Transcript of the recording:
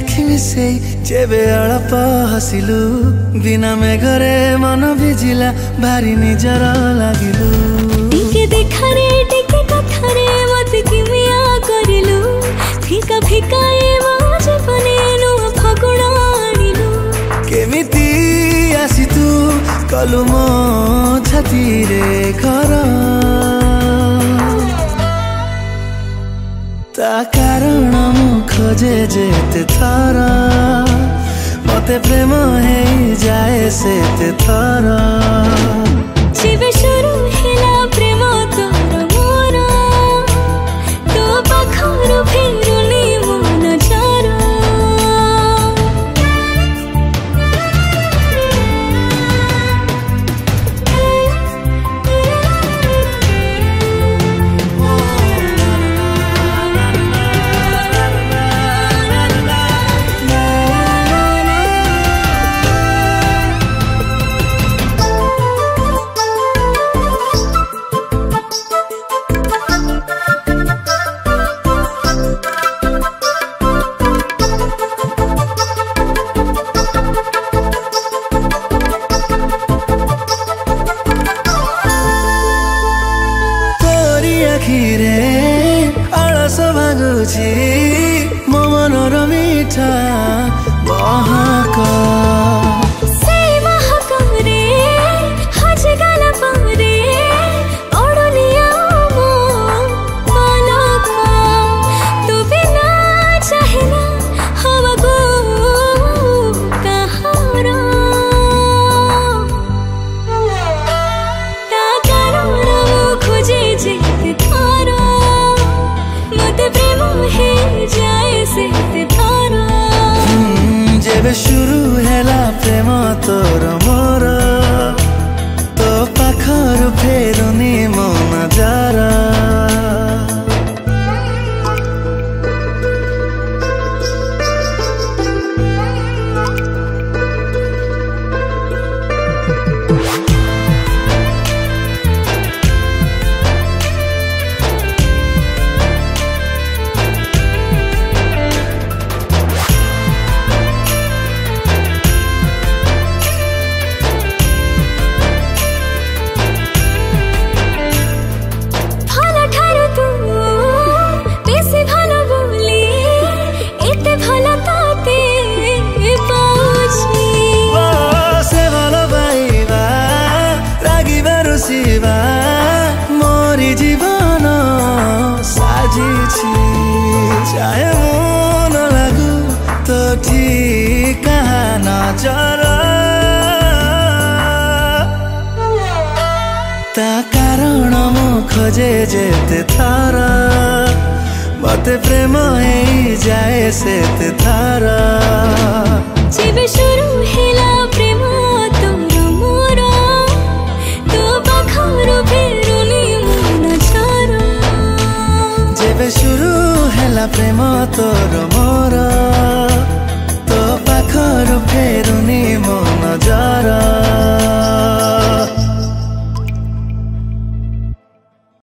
आखि मिसे जेबे अळप हसिलु बिना मेघरे मन भिजिला भारी निजर लागिलु टिके देखारे टिके कथारे मते किमिया करिलु फिका फिका ए माजे बनेनु फगुण आनिलु केमिति आसी तू कलु मो छाती रे घर ता कारण मु खोजे जेते थर मते प्रेम हे जाए सेते थर जेबे शुरू हेला प्रेम तोर मोर तो पाखरु फेरुनी मन चारा अलस भागुछि मो मनर मिठा महक से महक रे हजगल परे ओडलिया मो पलक तू बिना चाहेना हमको कहारा ता कारण खोजे जेते थारा मते प्रेम हे जाए सेते थारा जेबे शुरू हेला प्रेम तोर मोर तो पाखरु फेरुनी मन जारा मोरी जीवन साजिछि चाहे मन लागू तो ठीक नजर ता कारण मो खोजे जेते थर मते प्रेम हे जाए सेते थर जेबे शुरू हेला प्रेम तोर मोर तो पाखरु फेरुनी मन चारा जेबे शुरू हेला प्रेम तोर मोर